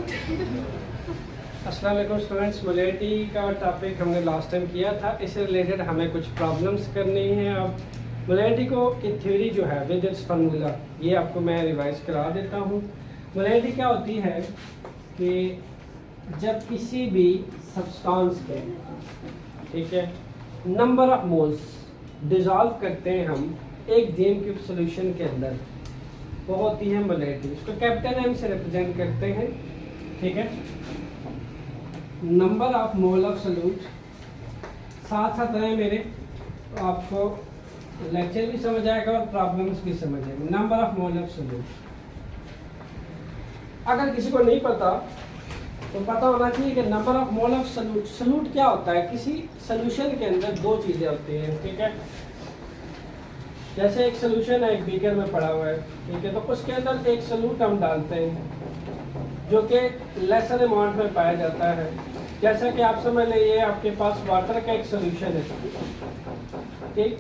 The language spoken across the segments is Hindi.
अस्सलाम वालेकुम स्टूडेंट्स, मोलैरिटी का टॉपिक हमने लास्ट टाइम किया था। इससे रिलेटेड हमें कुछ प्रॉब्लम्स करनी है। अब मोलैरिटी को की थ्योरी जो है विद इट्स फार्मूला, ये आपको मैं रिवाइज करा देता हूँ। मोलैरिटी क्या होती है कि जब किसी भी सब्सटेंस के, ठीक है, नंबर ऑफ मोल्स डिजॉल्व करते हैं हम एक जेम क्यूब सोल्यूशन के अंदर, वो होती है मोलैरिटी। इसको कैपिटल एम से रिप्रेजेंट करते हैं, ठीक है। Number of mole of solute, साथ साथ रहे मेरे, तो आपको लेक्चर भी समझ आएगा और प्रॉब्लम्स भी समझ आएंगे। Number of mole of solute, अगर किसी को नहीं पता तो पता होना चाहिए कि number of mole of solute, solute क्या होता है? किसी सॉल्यूशन के अंदर दो चीज़ें होती हैं, ठीक है। जैसे एक सॉल्यूशन है, एक बीकर में पड़ा हुआ है, ठीक है, तो उसके अंदर एक सॉल्यूट हम डालते हैं जो कि लेसर अमाउंट में पाया जाता है। जैसा कि आप समझ लीजिए आपके पास वाटर का एक सॉल्यूशन है, ठीक।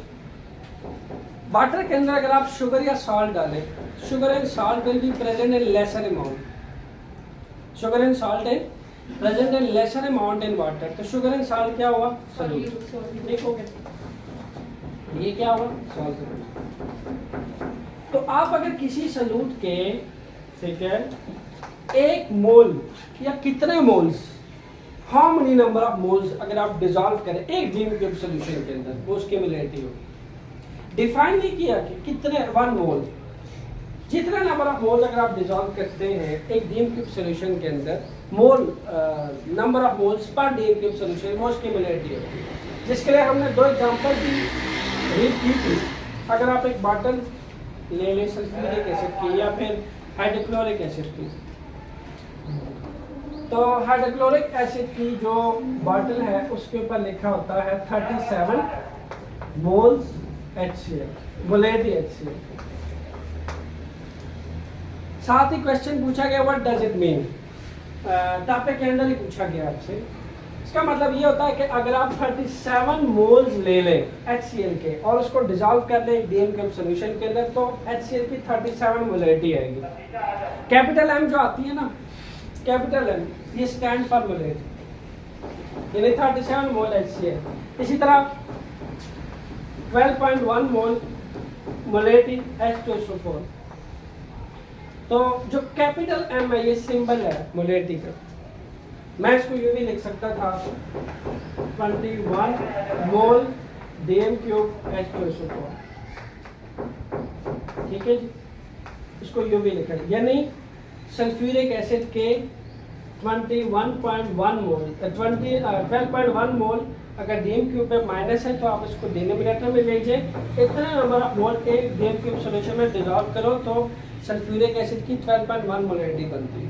वाटर के अंदर अगर आप शुगर या सॉल्ट डालें, sugar and salt will be present in lesser amount, sugar and salt is present in lesser amount in water. तो शुगर एंड सॉल्ट क्या हुआ? सॉल्यूट, ठीक हो गया। ये क्या हुआ? सॉल्ट। तो आप अगर किसी सॉल्यूट के, ठीक है, एक मोल या कितने moles, how many number of moles अगर आप डिसॉल्व करें एक जेम क्यूब सॉल्यूशन के अंदर, वो उसकी मोलैरिटी होगी। डिफाइन नहीं किया कि कितने, वन मोल, जितना नंबर ऑफ मोल्स अगर आप डिसॉल्व करते हैं एक जेम क्यूब सॉल्यूशन के अंदर, mole number of moles per dm cube solution, वो उसकी मोलैरिटी होगी। जिसके लिए हमने दो एग्जांपल भी रीड की थी। अगर आप एक बॉटल ले लें सल्फ्यूरिक एसिड की या फिर हाइड्रोक्लोरिक एसिड की, तो हाइड्रोक्लोरिक एसिड की जो बॉटल है उसके ऊपर लिखा होता है 37 मोल्स HCl, मोलैरिटी HCl। साथ ही क्वेश्चन पूछा गया what does it mean, topic के अंदर ही पूछा गया आपसे। इसका मतलब ये होता है कि अगर आप 37 मोल्स ले लें HCl के और उसको डिसॉल्व कर लें एक जेम क्यूब सॉल्यूशन के अंदर, तो HCl की 37 मोलैरिटी आएगी। कैपिटल M जो आती है ना, कैपिटल M, ये स्टैंड फॉर मोलैरिटी, यानी 37 मोल HCl। इसी तरह 12.1 मोल मोलैरिटी H2SO4। तो जो कैपिटल M है, ये सिंबल है मोलैरिटी का। मैं इसको यूं भी लिख सकता था 21 मोल जेम क्यूब H2SO4, ठीक है जी। इसको यूं भी लिखा, यानी सल्फ्यूरिक एसिड के 12.1 मोल अगर जेम क्यूब पे माइनस है तो आप इसको डिनोमिनेटर में लीजिए। इतना नंबर ऑफ मोल एक जेम क्यूब सॉल्यूशन में डिसॉल्व करो तो सल्फ्यूरिक एसिड की 12.1 मोलैरिटी बनती है।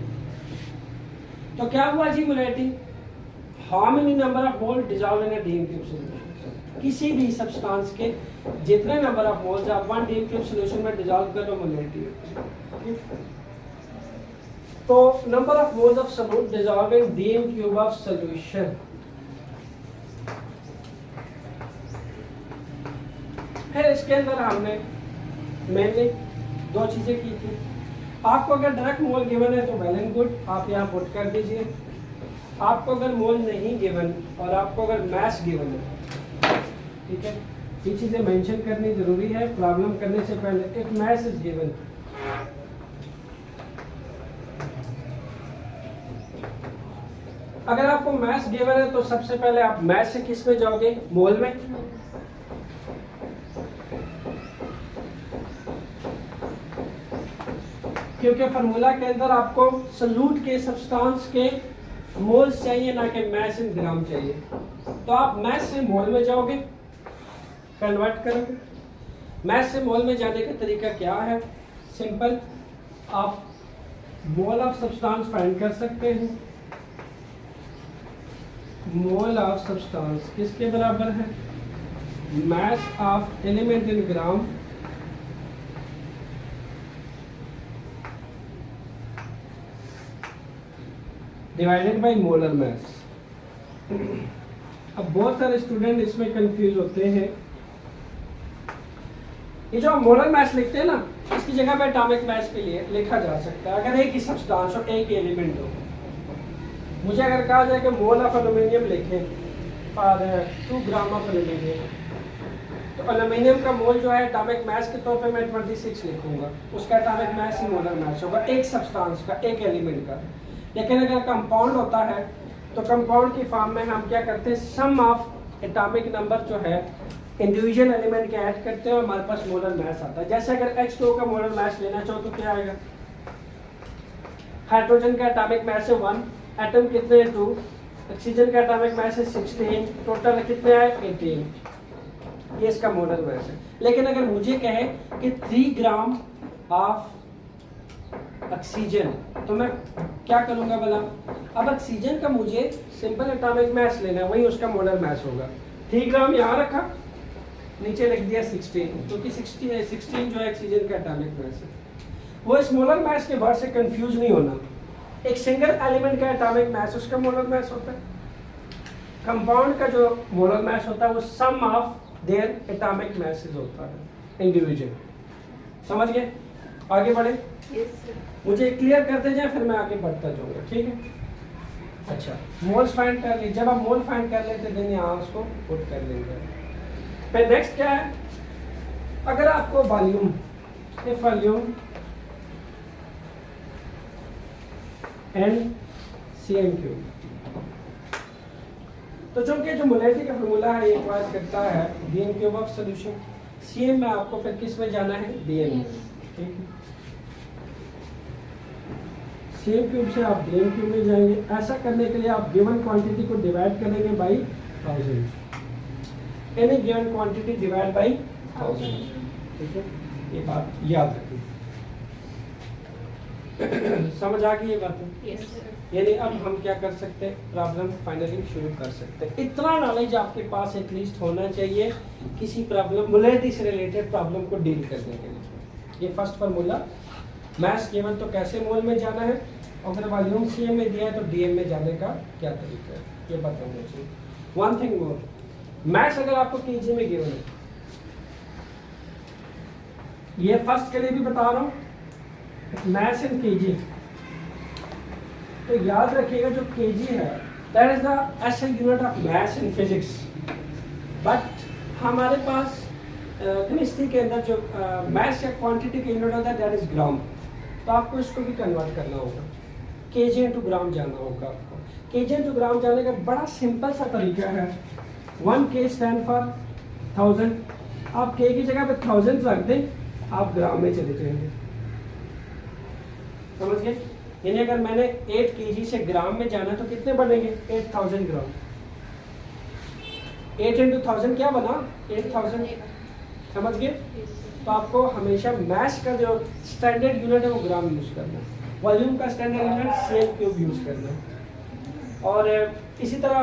तो क्या हुआ जी molarity? How many number of mole dissolve in a dm cube solution. किसी भी सब्सटेंस के जितने नंबर ऑफ मोल्स आप वन जेम क्यूब सॉल्यूशन में डिसॉल्व करो, मोलैरिटी होती है। तो number of moles of solute dissolve in dm cube of solution. फिर इसके अंदर हमने मैंने दो चीजें की थी। आपको अगर डायरेक्ट मोल गिवन है तो वेल एंड गुड, आप यहाँ पुट कर दीजिए। आपको अगर मोल नहीं गिवन और आपको अगर मैस गिवन है, ठीक है, ये चीजें मेंशन करनी जरूरी है प्रॉब्लम करने से पहले। एक मैस इज गिवन, अगर आपको मैस गिवन है तो सबसे पहले आप मैस से किस में जाओगे? मोल में। क्योंकि फार्मूला के अंदर आपको सॉल्यूट के सब्सटेंस के मोल्स चाहिए, ना कि मैस इन ग्राम चाहिए। तो आप मैस से मोल में जाओगे, कन्वर्ट करोगे। मैस से मोल में जाने का तरीका क्या है? सिंपल, आप मोल ऑफ सब्सटेंस फाइंड कर सकते हैं। मोल ऑफ सब्सटेंस किसके बराबर है? Mass of element in gram divided by molar mass. अब बहुत सारे स्टूडेंट इसमें कंफ्यूज होते हैं। ये जो मोलर मैस लिखते हैं ना, इसकी जगह पे एटॉमिक मैस के लिए लिखा जा सकता है अगर एक ही सब्सटेंस हो, एक ही एलिमेंट हो। मुझे अगर कहा जाए कि मोल ऑफ एल्यूमिनियम लिखें और 2 ग्राम ऑफ एल्यूमिनियम, तो एल्यूमिनियम का मोल जो है एटॉमिक मास के तौर पे मैं 26 लिखूंगा, उसका एटॉमिक मास ही मोलर मास होगा एक सब्सटेंस का, एक एलिमेंट का। लेकिन अगर कंपाउंड होता है तो कंपाउंड की फॉर्म में हम क्या करते हैं, सम ऑफ एटॉमिक नंबर जो है इंडिविजुअल एलिमेंट के ऐड करते हैं और हमारे पास मोलर मास आता है। जैसे अगर H2 का मोलर मास लेना चाहो तो क्या आएगा, हाइड्रोजन का एटॉमिक मास है 1, एटम कितने हैं 2, ऑक्सीजन का एटॉमिक मास है 16, टोटल कितने आए 18, ये इसका मोलर मास है। लेकिन अगर मुझे कहे कि 3 ग्राम ऑफ ऑक्सीजन, तो मैं क्या करूंगा भला, अब ऑक्सीजन का मुझे सिंपल एटॉमिक मास लेना है, वही उसका मोलर मास होगा। 3 ग्राम यहाँ रखा, नीचे लिख दिया 16, क्योंकि 16 जो है ऑक्सीजन का एटॉमिक मास है। वो इस मोलर मास के वर्ड से कंफ्यूज नहीं होना, एक सिंगल एलिमेंट का एटॉमिक मास उसका मोलर मास होता है। कंपाउंड का जो मोलर मास होता है वो सम ऑफ देयर एटॉमिक मासेस होता है इंडिविजुअल। समझ गए? आगे बढ़े? मुझे क्लियर करते जाए फिर मैं आगे बढ़ता जाऊंगा, ठीक है? अच्छा, मोल्स फाइंड कर ली। जब आप मोल फाइंड कर लेते देन यहाँ उसको पुट कर लेंगे। फिर नेक्स्ट क्या है, अगर आपको volume, if volume and CM3, तो चूंकि जो मोलैरिटी का फॉर्मूला है ये इक्वल करता है BM³ ऑफ सॉल्यूशन। CM में आपको फिर किस में जाना है, BM, ठीक है? CM³ से आप BM³ में जाएंगे। ऐसा करने के लिए आप गिवन क्वांटिटी को डिवाइड करेंगे by 1000, any given quantity divide by 1000, ठीक है? ये बात याद रखिए। समझ आ गई ये बात? यानी अब हम क्या कर सकते हैं, प्रॉब्लम फाइनली शुरू कर सकते हैं। इतना नॉलेज आपके पास एटलीस्ट होना चाहिए किसी प्रॉब्लम, मोलैरिटी से रिलेटेड प्रॉब्लम को डील करने के लिए। ये फर्स्ट फार्मूला, मास गिवन तो कैसे मोल में जाना है, और फिर वॉल्यूम CM में दिया है तो DM में जाने का क्या तरीका है, ये पता होना चाहिए। वन थिंग मोर, मास अगर आपको kg में गिवन है, ये फर्स्ट के लिए भी बता रहा हूँ, मास इन kg, तो याद रखिएगा जो kg है that is the SI unit of mass in physics, but हमारे पास केमिस्ट्री के अंदर जो मास या क्वांटिटी का यूनिट होता है दैट इज ग्राम। तो आपको इसको भी कन्वर्ट करना होगा, kg इंटू ग्राम जाना होगा आपको। kg इंटू ग्राम जाने का बड़ा सिंपल सा तरीका है, 1K स्टैंड फॉर 1000, आप K की जगह पे 1000 रख दें, आप ग्राम में चले जाएंगे। समझ गए? यानी अगर मैंने 8 kg से ग्राम में जाना तो कितने बनेंगे, 8000 ग्राम। 8 इंटू 1000 क्या बना, 8000। समझ गए? तो आपको हमेशा मास का जो स्टैंडर्ड यूनिट है वो ग्राम यूज करना है, वॉल्यूम का स्टैंडर्ड यूनिट CM³ यूज करना है, और इसी तरह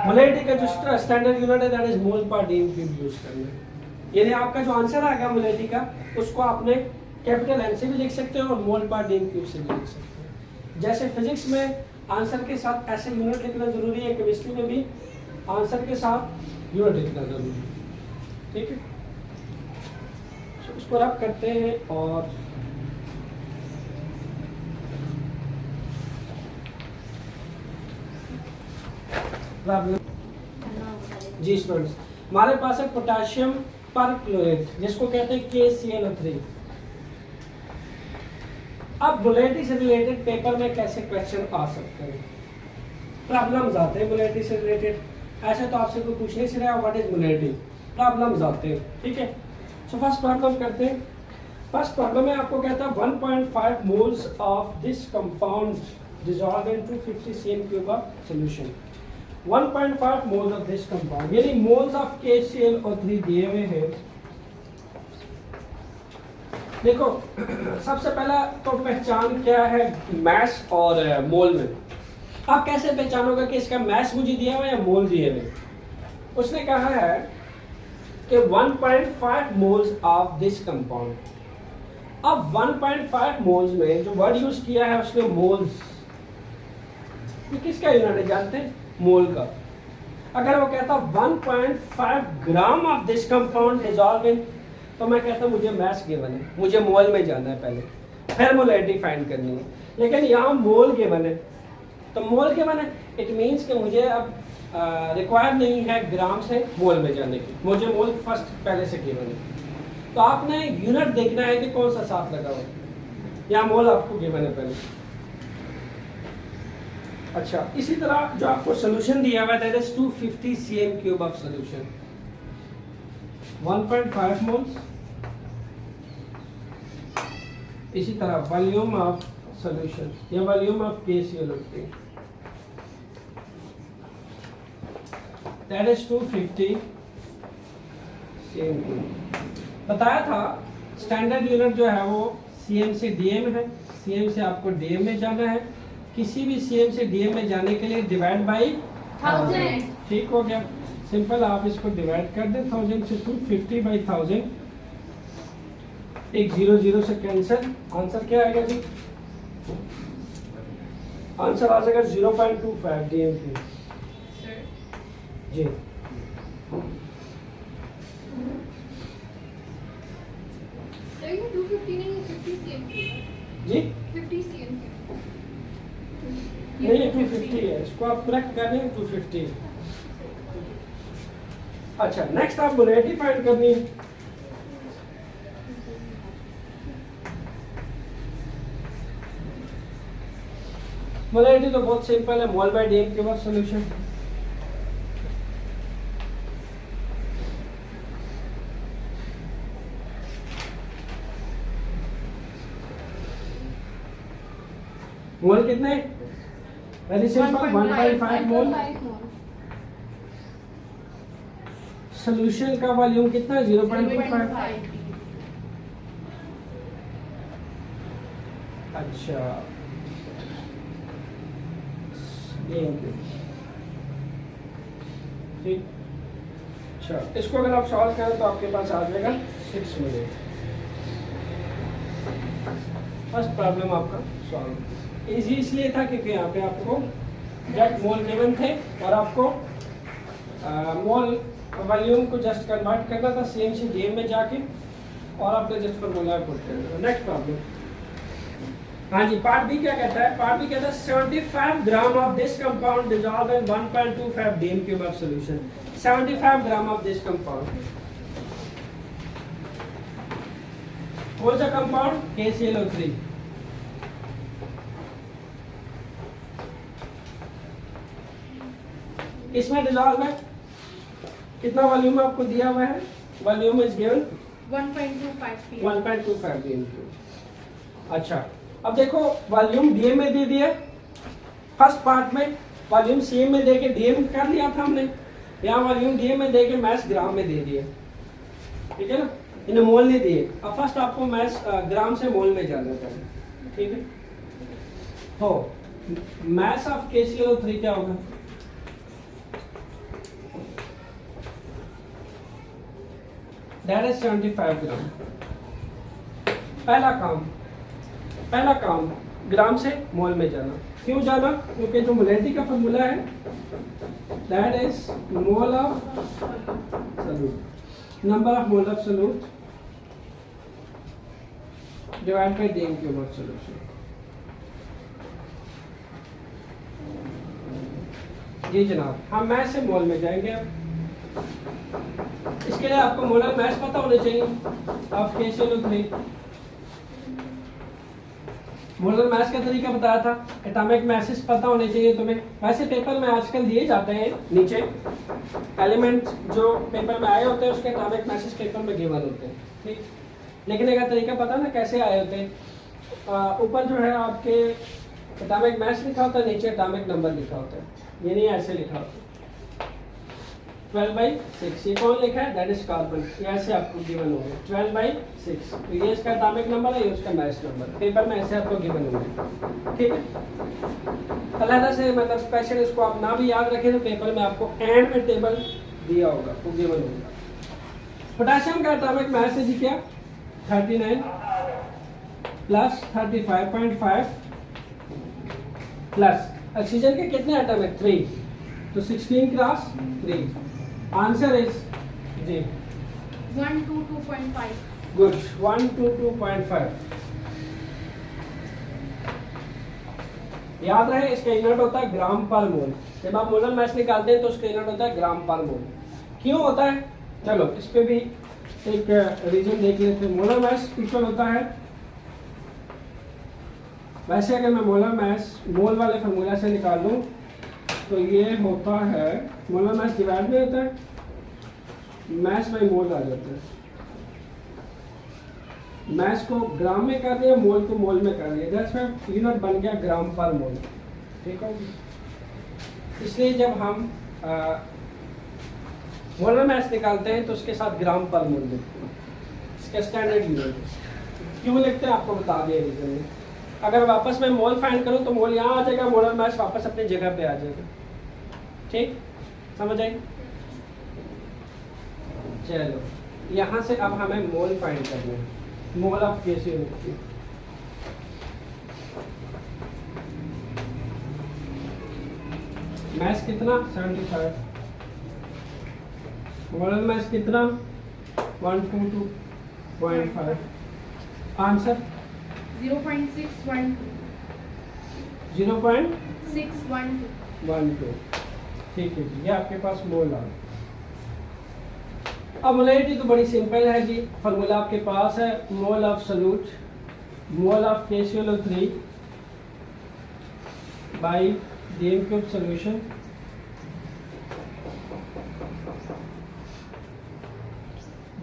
मोलैरिटी का जो स्टैंडर्ड यूनिट है दैट इज मोल पर DM³ यूज करना है। यानी आपका जो आंसर आएगा मोलैरिटी का, उसको आपने कैपिटल N से भी लिख सकते हो और मोल पर DM³ से भी लिख सकते हो। जैसे फिजिक्स में आंसर के साथ ऐसे यूनिट लिखना जरूरी है, केमिस्ट्री में भी आंसर के साथ यूनिट लिखना जरूरी है, ठीक है? तो उसको रब करते हैं और जी स्टूडेंट्स, हमारे पास है पोटेशियम पर क्लोराइड जिसको कहते हैं KClO3। अब मोलैरिटी से रिलेटेड पेपर में कैसे क्वेश्चन आ सकते हैं, प्रॉब्लम्स आते हैं मोलैरिटी से रिलेटेड। ऐसे तो आपसे कोई पूछ नहीं से रहा व्हाट इज मोलैरिटी, प्रॉब्लम्स आते हैं, ठीक है? सो फर्स्ट प्रॉब्लम करते हैं। फर्स्ट प्रॉब्लम में आपको कहता है 1.5 moles of this compound dissolve in 250 CM³ of solution. 1.5 moles of this compound, यानी मोल्स ऑफ KClO3 दिए हुए हैं। देखो सबसे पहला तो पहचान क्या है मास और मोल में। आप कैसे पहचानोगे कि इसका मास मुझे दिया हुआ है या मोल दिए हुए? उसने कहा है कि 1.5 मोल्स ऑफ दिस कंपाउंड। अब 1.5 मोल्स में जो वर्ड यूज किया है उसमें मोल्स, ये किसका यूनिट है जानते हैं? मोल का। अगर वो कहता 1.5 gram of this compound dissolve in, तो मैं कहता मुझे मास गिवन है, मुझे मोल में जाना है पहले, फिर मोलैरिटी फाइंड करनी है। लेकिन यहाँ मोल गिवन है, तो मोल के माने इट मीन्स कि मुझे अब रिक्वायर नहीं है ग्राम से मोल में जाने की, मुझे मोल फर्स्ट पहले से गिवन है। तो आपने यूनिट देखना है कि कौन सा साथ लगा हुआ है, या मोल आपको गिवन है पहले। अच्छा, इसी तरह जो आपको सोल्यूशन दिया हुआ है that is 250 cm³ of solution, 1.5 moles. इसी तरह वॉल्यूम ऑफ सोल्यूशन या volume of KClO3 that is 250 cm³। बताया था स्टैंडर्ड यूनिट जो है वो CM से DM है, CM से आपको DM में जाना है, किसी भी CM से DM में जाने के लिए डिवाइड बाई 1000। ठीक हो गया, सिंपल आप इसको डिवाइड कर दें 1000 से, 250 बाई 1000, एक 0 0 से कैंसिल, आंसर क्या आएगा जी? आंसर आ जाएगा 0.25 DM³ जी। सर ये 250 नहीं 50 cm जी 50 cm नहीं, ये 250 है, इसको आप करेक्ट कर लें 250। अच्छा, नेक्स्ट आप मोलैरिटी फाइंड करनी है। मोलैरिटी तो बहुत सिंपल है, मोल बाय DM के बाद सॉल्यूशन। मोल कितने? वेरी सिंपल, 1.5 मोल। सॉल्यूशन का वॉल्यूम कितना है? 0.25। अच्छा, ठीक। अच्छा, इसको अगर आप सॉल्व करें तो आपके पास आ जाएगा 6 मिनट। फर्स्ट प्रॉब्लम आपका सॉल्व। इजी इसलिए था क्योंकि यहाँ पे आपको एग्जैक्ट मोल गिवन थे और आपको मोल वॉल्यूम को जस्ट कन्वर्ट करना था CM से DM में जाके, और आपने जस्ट फॉर्मूला पुट करना। नेक्स्ट प्रॉब्लम, हाँ जी, पार्ट बी क्या कहता है? पार्ट बी कहता है 75 gram of this compound dissolve in 1.25 DM³ of solution. 75 gram of this compound, कौन सा कंपाउंड? KClO3। इसमें डिसॉल्व है, कितना वॉल्यूम आपको दिया हुआ है? Volume is given 1.25 DM³। अच्छा, अब देखो वॉल्यूम DM में दे दिया, फर्स्ट पार्ट में वॉल्यूम CM में देके DM कर लिया था हमने, यहाँ वॉल्यूम DM में देके मैस ग्राम में दे दिए, ठीक है ना, इन्हें मोल नहीं दिए। अब फर्स्ट आपको मैस ग्राम से मोल में जाना चाहिए, ठीक है। तो मैस ऑफ KClO3 क्या होगा? दैट इज 75 ग्राम। पहला काम ग्राम से मोल में जाना। क्यों जाना? क्योंकि जो मोलैरिटी का फॉर्मूला है that is mole of solute, number of mole of solute divide by DM³ of solution. जी जनाब, हम मैथ से मोल में जाएंगे। अब इसके लिए आपको मोलर मैथ पता होने चाहिए ऑफ KClO3। मोलर मैथ्स का तरीका बताया था, एटॉमिक मैसेज पता होने चाहिए तुम्हें। वैसे पेपर में आजकल दिए जाते हैं नीचे एलिमेंट जो पेपर में आए होते हैं उसके एटॉमिक मैसेज पेपर में गिवन होते हैं, ठीक। लेकिन एक तरीका पता ना कैसे आए होते हैं? ऊपर जो है आपके एटॉमिक मैसेज लिखा होता है, नीचे एटॉमिक नंबर लिखा होता है, ये नहीं ऐसे लिखा होता है 12/6। ये कौन लिखा है? That is carbon. ये ऐसे आपको गिवन हो गया 12/6। तो ये इसका एटॉमिक नंबर है, ये उसका मैस नंबर। पेपर में ऐसे आपको गिवन होंगे, ठीक है। अलग से मतलब स्पेशल इसको आप ना भी याद रखें तो पेपर में आपको एंड में टेबल दिया होगा, वो गिवन होगा। पोटेशियम का एटॉमिक मैस है जी क्या? 39 प्लस 35.5 प्लस ऑक्सीजन के कितने एटम है? 3, तो 16 क्रॉस 3। आंसर इज जी 122.5। गुड, 122.5। याद रहे इसका यूनिट होता है ग्राम पर मोल। जब आप मोलर मास निकालते हैं तो उसका यूनिट होता है ग्राम पर मोल। क्यों होता है, चलो इस पे भी एक रीजन देख लेते हैं। मोलर मास इक्वल होता है, वैसे अगर मैं मोलर मास मोल वाले फार्मूला से निकालूं तो ये होता है मोलर मास डिवाइड में होता है मास बाई मोल आ जाता है। मास को ग्राम में कर दिया, मोल को मोल में कर दिया, दैट्स व्हाई यूनिट बन गया ग्राम पर मोल। ठीक है, इसलिए जब हम मोलर मास निकालते हैं तो उसके साथ ग्राम पर मोल लिखते हैं, इसका स्टैंडर्ड यूनिट। क्यों लिखते हैं आपको बता दिया रीजन में। अगर वापस मैं मोल फाइंड करूं तो मोल यहाँ आ जाएगा, मोलर मास वापस अपनी जगह पे आ जाएगा। ठीक, समझ आई। चलो यहाँ से अब हमें मोल फाइंड करना है, मोल ऑफ KCl3। मास कितना 75, मोलर मास कितना 122.5, आंसर 0.612. 0.612। ठीक है जी, ये आपके पास मोल आ गया। अब मोलैरिटी तो बड़ी सिंपल है जी, फार्मूला आपके पास है mole of solute, mole of KCl3 by DM cube solution.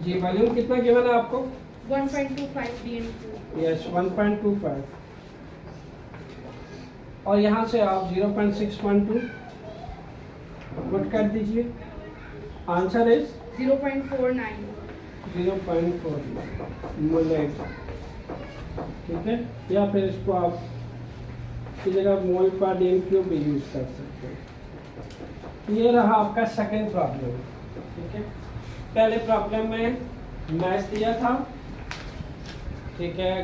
जी वॉल्यूम कितना गिवन है आपको? 1.25 dm2. यस 1.25, और यहाँ से आप 0.612 पुट कर दीजिए, आंसर इज 0.49. 0.4 मोलैट। ठीक है, या फिर इसको आप की जगह मोल पर DM क्यूब भी यूज कर सकते हैं। ये रहा आपका सेकंड प्रॉब्लम। ठीक है, पहले प्रॉब्लम में मास दिया था, ठीक है,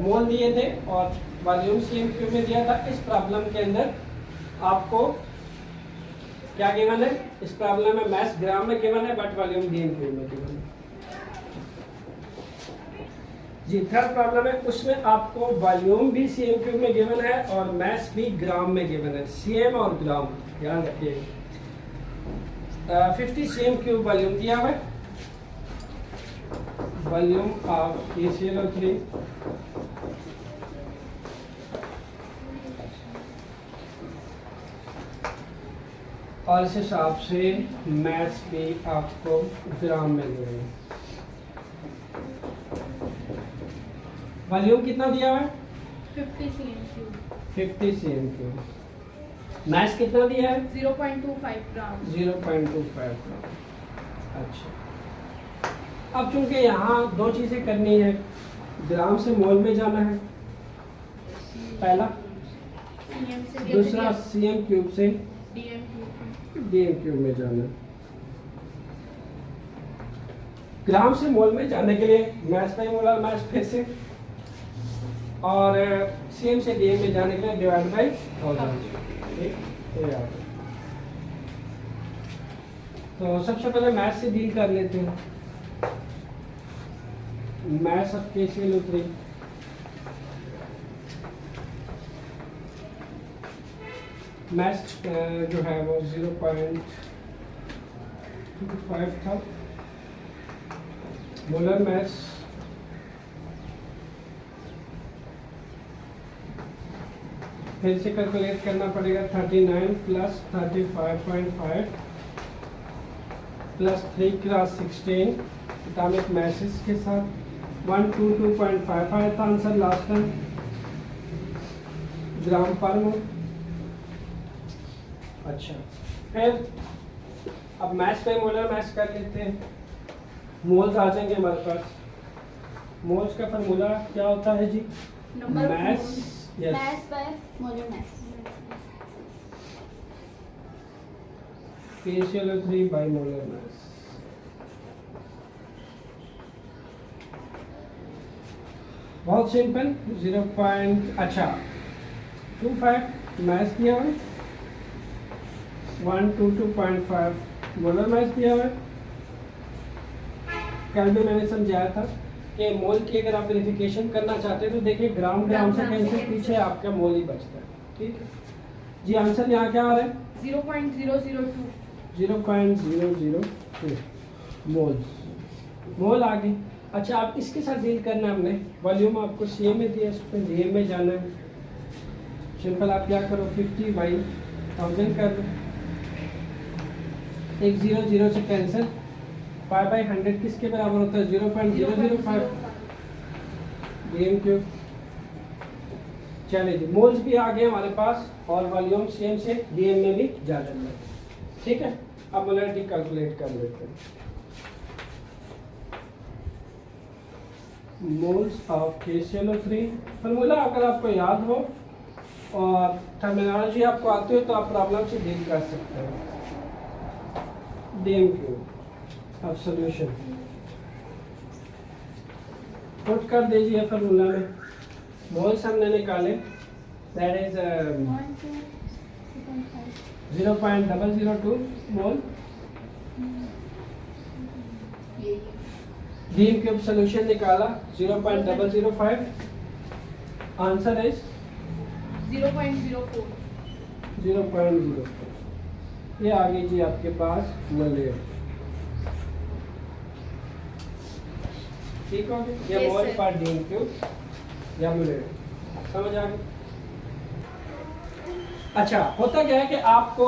मोल दिए थे और वॉल्यूम CM क्यूब में दिया था। इस प्रॉब्लम के अंदर आपको क्या गिवन है? इस प्रॉब्लम में मास ग्राम में गिवन है बट वॉल्यूम DM क्यूब में गिवन है। जी थर्ड प्रॉब्लम है, उसमें आपको वॉल्यूम भी CM क्यूब में गिवन है और मास भी ग्राम में गिवन है। CM और ग्राम ध्यान रखिए। 50 CM क्यूब वॉल्यूम दिया हुआ है, वॉल्यूम ऑफ KCl3 और इस हिसाब से मास भी आपको ग्राम में मिलेगा। वॉल्यूम कितना दिया हुआ है? 50 cm3. 50 CM cube. मास कितना दिया है? 0.25 ग्राम. 0.25 ग्राम। अच्छा, अब चूंकि यहाँ दो चीजें करनी है, ग्राम से मोल में जाना है पहला, CM से दूसरा CM क्यूब से dm2. DM क्यूब में जाना है। ग्राम से मोल में जाने के लिए मास बाई मोलर मास फिर से, और CM से DM में जाने के लिए डिवाइड बाई 1000। ठीक, तो सबसे पहले मास से डील कर लेते हैं। मास ऑफ KCl3 मास जो है वो 0.25 था। मोलर मास फिर से कैलकुलेट करना पड़ेगा, 39 plus 35.5 plus 3 cross 16 atomic message के साथ 122.5 आया था आंसर लास्ट टाइम ग्राम पर मोल। अच्छा, फिर अब मैच पे मोलर मैच कर लेते हैं। मोल्स आ जाएंगे हमारे पास। मोल्स का फार्मूला क्या होता है जी? Number of match moles. Mass by molar mass. KCl3 by molar mass। बहुत सिंपल, 0.25 मैस दिया हुआ है, 122.5 मोलर मैस दिया हुआ है। कल भी मैंने समझाया था कि मोल की अगर आप वेरिफिकेशन करना चाहते हैं तो देखिए ग्राम ग्राम से कैंसिल, पीछे आपका मोल ही बचता है। ठीक है जी। आंसर यहाँ क्या आ रहा है? 0.002 0.002 मोल आ गई। अच्छा, आप इसके साथ डील करना है हमने। वॉल्यूम आपको सीएम में दिया, इस पर डीएम में जाना है। सिंपल, आप क्या करो 50/1000 कर दो, एक 0 0 से कैंसिल, 5/100 किसके बराबर होता है? 0.005 डीएम क्यूब। चलिए जी, मोल्स भी आ गए हमारे पास और वॉल्यूम सीएम से डीएम में भी जा चुका है। ठीक है, अब मोलैरिटी कैलकुलेट कर लेते हैं। मोल्स ऑफ KClO3 फॉर्मूला अगर आपको याद हो और टर्मिनोलॉजी आपको आती हो तो आप प्रॉब्लम से डील कर सकते हैं। DM cube of solution put कर दीजिए फॉर्मूला में। मोल्स हमने निकाले, that is 0.002 mole. DM cube solution निकाला 0.005, आंसर इज 0.04। 0.04। ये आ गई जी आपके पास मोलेर। ठीक हो गया, ये Yes, मोल sir. पर डीएम क्यूब या मोलेर, समझ आ गई? अच्छा, होता क्या है कि आपको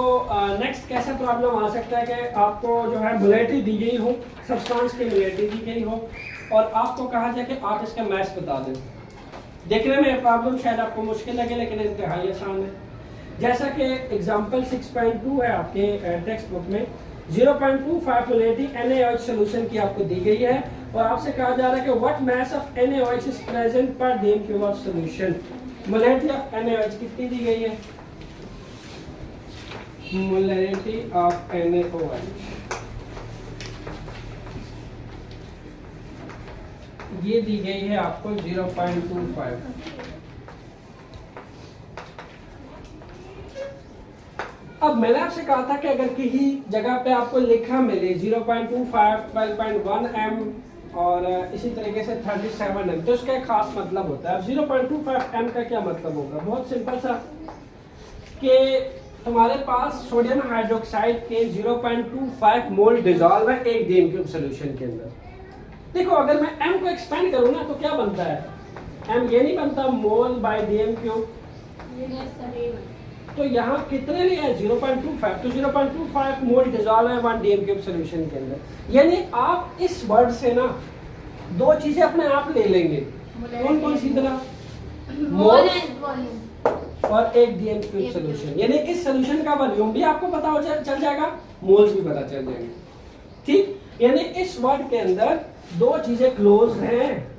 नेक्स्ट कैसा प्रॉब्लम आ सकता है कि आपको जो है मोलेरिटी दी गई हो, सब्सटेंस की मोलेरिटी दी गई हो और आपको कहा जाए कि आप इसका मैथ बता दें। देखने में प्रॉब्लम शायद आपको मुश्किल लगे लेकिन इंतहाई आसान है। जैसा कि एग्जांपल 6.2 है आपके टेक्स्ट बुक में, 0.25 मोलेरिटी NaOH सॉल्यूशन की आपको दी गई है और आपसे कहा जा रहा है कि what mass of NaOH is present per DM cube of solution. Molarity of NaOH कितनी दी गई है? मोलेरिटी ऑफ NaOH ये दी गई है आपको 0.25। अब मैंने आपसे कहा था कि अगर किसी जगह पे आपको लिखा मिले 0.25, 12.1 m और इसी तरीके से 37 m, तो उसका एक खास मतलब होता है। अब 0.25 m का क्या मतलब होगा? बहुत सिंपल सा कि तुम्हारे पास सोडियम हाइड्रोक्साइड के 0.25 मोल डिजॉल्व है एक डीएम क्यूब सॉल्यूशन के अंदर। देखो, अगर मैं m को एक्सपेंड करूँ ना तो क्या बनता है? m ये नहीं बनता मोल बाय डीएम क्यूब। तो यहाँ कितने लिए है? 0.25। तो 0.25 मोल डिजॉल्व है 1 डीएम क्यूब सॉल्यूशन के अंदर। यानी आप इस वर्ड से ना दो चीजें अपने आप ले लेंगे। कौन कौन सी तरह? मोल और एक डीएम क्यूब सॉल्यूशन। यानी इस सॉल्यूशन का वॉल्यूम भी आपको पता हो चल जाएगा, मोल्स भी पता चल जाएंगे। ठीक, यानी इस वर्ड के अंदर दो चीजें क्लोज हैं।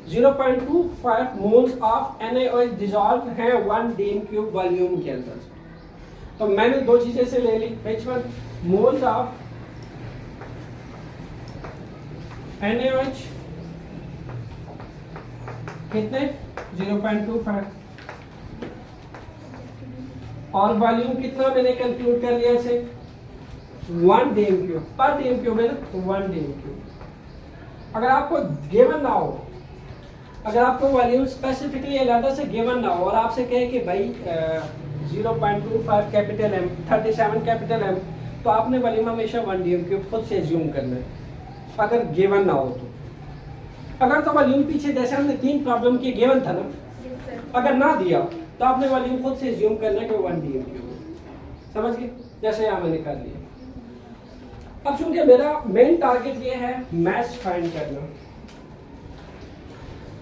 0.25 मोल्स ऑफ NaOH डिसॉल्व है 1 डीएम क्यूब वॉल्यूम के अंदर। तो मैंने दो चीजें से ले ली। Which one? Moles of NaOH कितने? 0.25 और वॉल्यूम कितना मैंने कंक्लूड कर लिया इसे? 1 डीएम क्यूब। पर डीएम क्यूब है ना, तो 1 डीएम क्यूब। अगर आपको गिवन ना हो, अगर आपको वॉल्यूम स्पेसिफिकली अलग से गिवन ना हो और आपसे कहे कि भाई 0.25 कैपिटल M, 37 कैपिटल M, तो आपने वॉल्यूम हमेशा 1 डीएम क्यूब खुद से एज्यूम करना है अगर गिवन ना हो तो। अगर तो वॉल्यूम पीछे जैसे हमने 3 प्रॉब्लम की गिवन था ना, अगर ना दिया तो आपने वॉल्यूम खुद से एज्यूम करना है कि 1 डीएम क्यूब। समझ गए? जैसे यहाँ मैंने कर लिया। अब चूंकि मेरा मेन टारगेट ये है मैच फाइंड करना,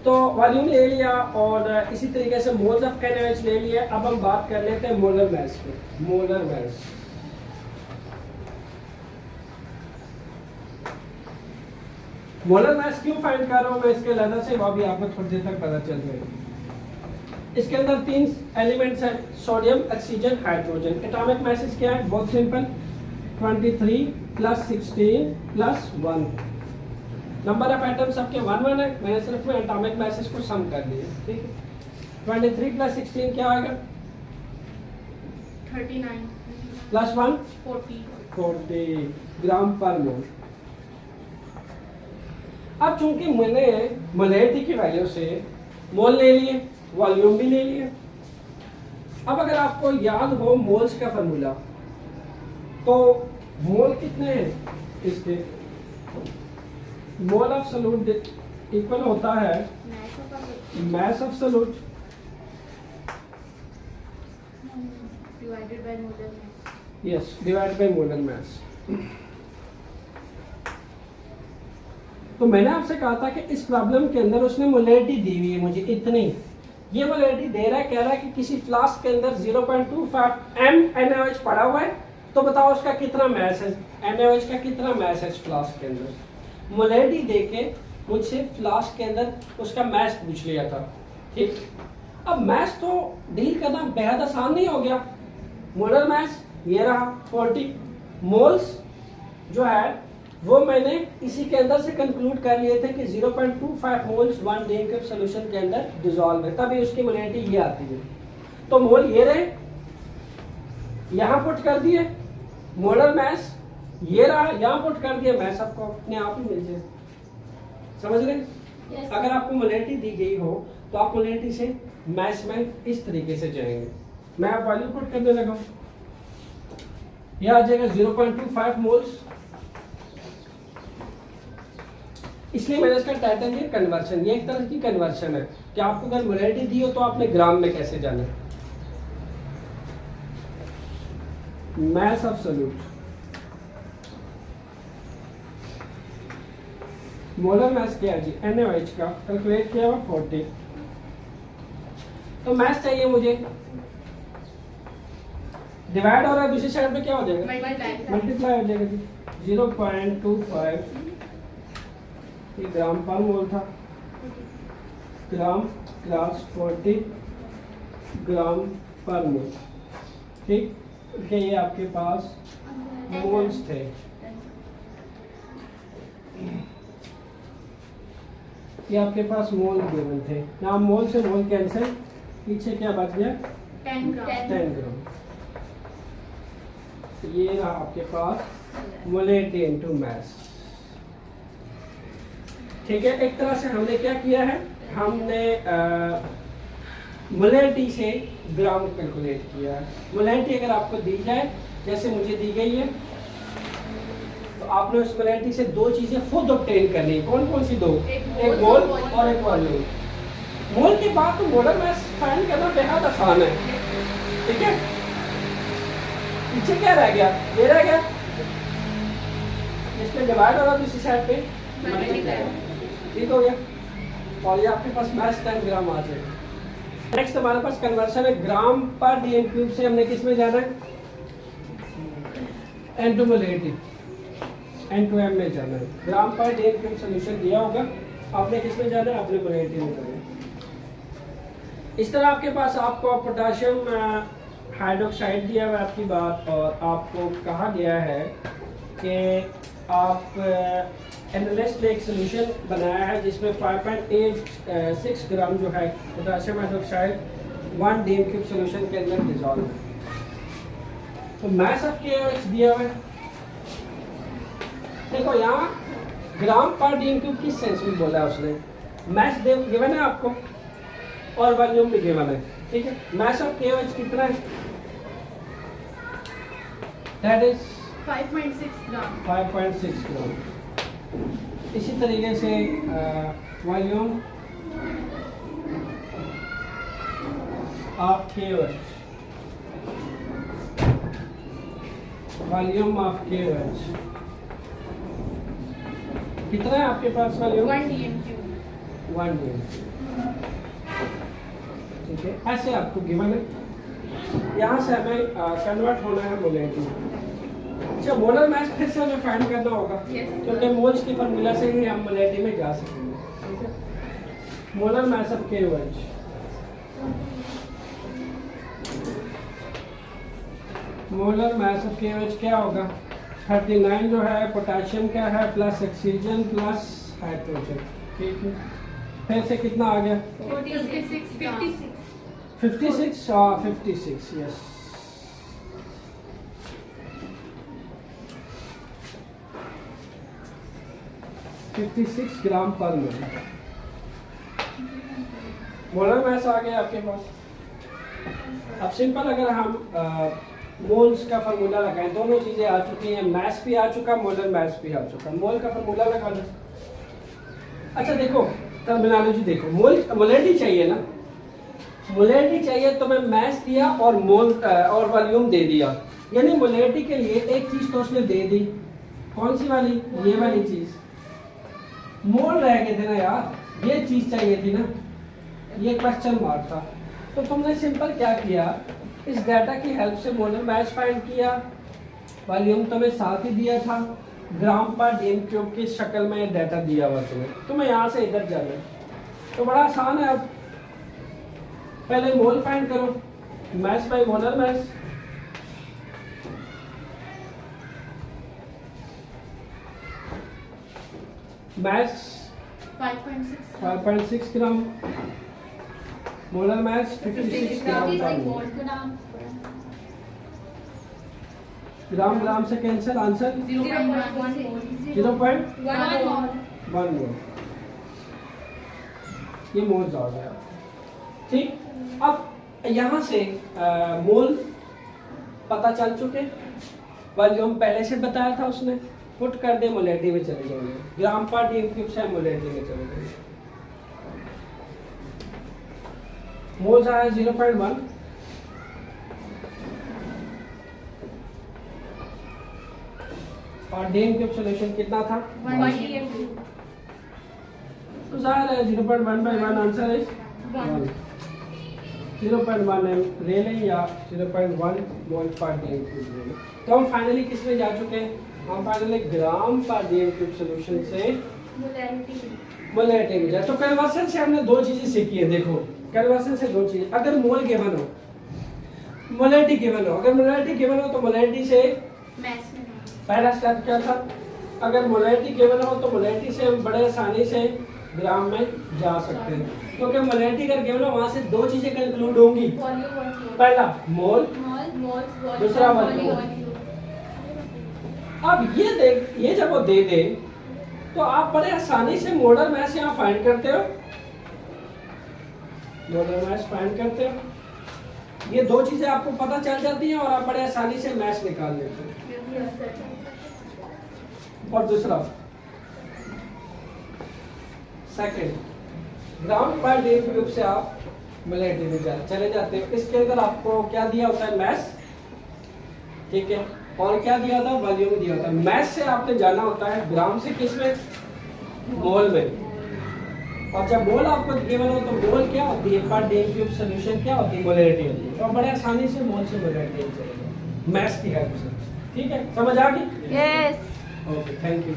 तो वॉल्यूम ले लिया और इसी तरीके से मोल्स ऑफ NaOH ले लिया। अब हम बात कर लेते हैं मोलर मास की। मोलर मास, मोलर मास क्यों फाइंड कर रहा हूँ मैं इसके लेटर से, वो भी आपको थोड़ी देर तक पता चल जाएगा। इसके अंदर 3 एलिमेंट्स हैं, sodium, oxygen, hydrogen. Atomic message क्या है? बहुत सिंपल, 23 + 16 + 1। नंबर ऑफ एटम सबके 1 1 है। मैंने सिर्फ में एटॉमिक मैसेज को सम कर दिया। ठीक है, 23 + 16 क्या आएगा? 39 + 1 40 ग्राम पर मोल। अब चूंकि मैंने मोलेरिटी की वैल्यू से मोल ले लिए, वॉल्यूम भी ले लिए, अब अगर आपको याद हो मोल्स का फार्मूला, तो मोल कितने हैं इसके? मोल ऑफ सॉल्यूट इक्वल होता है mass of solute divided by molar mass. yes divided by molar mass. तो मैंने आपसे कहा था कि इस प्रॉब्लम के अंदर उसने मोलैरिटी दी हुई है मुझे इतनी, ये मोलैरिटी दे रहा है, कह रहा है कि किसी फ्लास्क के अंदर 0.25 m NaOH पड़ा हुआ है, तो बताओ उसका कितना मैस है, NaOH का कितना मैस है इस फ्लास्क के अंदर। मोलैरिटी दे के मुझसे फ्लास्क के अंदर उसका मैस पूछ लिया था, ठीक। अब मैस तो डील करना बेहद आसान नहीं हो गया। मोलर मैस ये रहा 40, मोल्स जो है वो मैंने इसी के अंदर से कंक्लूड कर लिए थे कि 0.25 मोल्स 1 डीएम कप सॉल्यूशन के अंदर डिसॉल्व है, तभी उसकी मोलैरिटी ये आती है। तो मोल ये रहे, यहाँ पुट कर दिए, मोलर मैस ये रहा, यहाँ पुट कर दिया, मैस आपको अपने आप ही मिल जाए। समझ रहे? Yes. अगर आपको मोलैरिटी दी गई हो तो आप मोलैरिटी से मैस में इस तरीके से जाएंगे। मैं आप वैल्यू पुट करने लगा हूं, यह आ जाएगा 0.25 मोल्स। इसलिए मैंने इसका टाइटल दिया कन्वर्शन। ये एक तरह की कन्वर्शन है कि आपको अगर मोलैरिटी दी हो तो आपने ग्राम में कैसे जाना है। Mass of solute, molar mass क्या है जी, NaOH का कैलकुलेट किया हुआ 40। तो मैस चाहिए मुझे, डिवाइड हो रहा है, दूसरी साइड पे क्या हो जाएगा, मल्टीप्लाई हो जाएगा जी। 0.25 ये ग्राम पर मोल था, ग्राम क्लास 40 ग्राम पर मोल, ठीक। ये आपके पास मोल्स थे। ये आपके पास मोल गिवन थे, यहाँ मोल से मोल कैंसिल, पीछे क्या बच गया 10 ग्राम। ये रहा आपके पास मोलैरिटी इनटू मैस, ठीक है। एक तरह से हमने क्या किया है, हमने मोलैरिटी से ग्राम कैलकुलेट किया है। मोलैरिटी अगर आपको दी जाए जैसे मुझे दी गई है, तो आपने उस मोलैरिटी से दो चीजें खुद ऑब्टेन करनी है। कौन कौन सी दो? एक मोल और एक वॉल्यूम। मोल के बाद तो मोलर मैस फाइंड करना बेहद आसान है, ठीक है। पीछे क्या रह गया, ये रह गया, इसमें डिवाइड होगा दूसरी साइड पे मल्टीप्लाई, ठीक हो गया। और ये आपके पास मैस 10 ग्राम आ जाएगा। नेक्स्ट हमारे पास कन्वर्शन है, ग्राम पर डीएम क्यूब से हमने किस में जाना है, एन टू मोलैरिटी, N2M में जाना है। ग्राम पर डीएम क्यूब सोल्यूशन दिया होगा, आपने किस में जाना है, अपने मोलैरिटी में जाना है। इस तरह आपके पास आपको पोटाशियम हाइड्रोक्साइड दिया हुआ आपकी बात, और आपको कहा गया है कि आप एनालिस्ट ने एक सोल्यूशन बनाया है जिसमें 5.86 ग्राम जो है potassium hydroxide 1 DM cube solution के अंदर डिसॉल्व है। तो मैस ऑफ KOH दिया हुआ है। देखो यहाँ ग्राम पर डीएम क्यूब किस सेंस में बोला है उसने, मैस गिवन है आपको और वॉल्यूम भी गिवन है, ठीक है। मैस ऑफ KOH कितना है, दैट इज 5.6 ग्राम। 5.6 ग्राम। इसी तरीके से volume of KOH, volume of KOH कितना है आपके पास वॉल्यूम, 1 डीएम क्यूब। 1 डीएम, ठीक है। ऐसे आपको गिवन है, यहाँ से हमें कन्वर्ट होना है मोलैरिटी। अच्छा, मोलर मैस फिर से हमें फाइंड करना होगा, क्योंकि मोल्स के फार्मूला से ही हम मोलैरिटी में जा सकेंगे, ठीक है। Molar mass of KOH, molar mass of KOH क्या होगा, 39 जो है पोटेशियम क्या है प्लस ऑक्सीजन प्लस हाइड्रोजन, ठीक है। फिर से कितना आ गया 56 और 56, यस। $56 ग्राम पर मोल। मोलर मैस आ गया आपके पास। अब सिंपल अगर हम मोल्स का फार्मूला लगाएं, दोनों चीजें आ चुकी हैं, मैस भी आ चुका, मोलर मैस भी आ चुका। मोल का फार्मूला लगा लो। अच्छा देखो टर्मिनोलॉजी देखो, मोलैरिटी चाहिए ना, मोलैरिटी चाहिए तो मैं मैस दिया और मोल और वॉल्यूम दे दिया, यानी मोलैरिटी के लिए एक चीज तो उसने दे दी, कौन सी वाली, ये वाली चीज। मोल रह गए थे ना यार, ये चीज चाहिए थी ना, ये क्वेश्चन मार्क था। तो तुमने सिंपल क्या किया, इस डाटा की हेल्प से मोलर मैच फाइंड किया, वॉल्यूम तुम्हें साथ ही दिया था, ग्राम पर डेम क्यूब की शक्ल में डाटा दिया हुआ तुम्हें यहाँ से इधर जाना है, तो बड़ा आसान है। अब पहले मोल फाइंड करो, match by molar match. Match 5.6 gram, molar match 56 ग्राम का मोल। ग्राम से कैंसिल, आंसर 0.1 मोल। ये मोल्स आ गया, ठीक। अब यहाँ से मोल पता चल चुके, वॉल्यूम पहले से बताया था उसने, पुट कर दे, मोलैरिटी में चले जाएंगे, ग्राम पर डेम क्यूब से मोलैरिटी में चले जाएंगे। मोल्स आया 0.1, और डेम क्यूब सॉल्यूशन कितना था, 1 तो जाहिर है 0.1 by 1 आंसर इज 1। 0.1 ले लें या 0.1 मोल पर डेम क्यूब ले लें। तो हम फाइनली किस में जा चुके हैं, हम फाइनली ग्राम पर डेम क्यूब सॉल्यूशन से मोलैरिटी में जाए। तो कन्वर्सन से हमने दो चीजें सीखी है। देखो कन्वर्सन से दो चीजें, अगर मोल गिवन हो, मोलैरिटी गिवन हो, अगर मोलैरिटी गिवन हो तो मोलैरिटी से पहला स्टेप क्या था, अगर मोलैरिटी गिवन हो तो मोलैरिटी से हम बड़े आसानी से ग्राम में जा सकते हैं, क्योंकि मोलैरिटी अगर गिवन हो वहां से दो चीजें कंक्लूड होंगी, पहला मोल, दूसरा वॉल्यूम। अब ये देख, ये जब वो दे दे तो आप बड़े आसानी से मोलर मैच यहाँ फाइंड करते हो, मोलर मैच फाइंड करते हो, ये दो चीजें आपको पता चल जाती हैं और आप बड़े आसानी से मैच निकाल लेते हो। और दूसरा सेकंड, ग्राउंड पर डेम क्यूब से आप मोलैरिटी में चले जाते हो। इसके अंदर आपको क्या दिया होता है, मैस, ठीक है, और क्या दिया था, वॉल्यूम दिया होता है। मैस से आपने जाना होता है ग्राम से किस में, मोल में। और जब मोल आपको गिवन हो तो मोल क्या होती है, पर डेम क्यूब सॉल्यूशन क्या होती है, मोलैरिटी होती है। तो बड़े आसानी से मोल से मोलैरिटी चलेगा मैस की हेल्प से। ठीक है, समझ आ गई? Yes. Okay, thank you.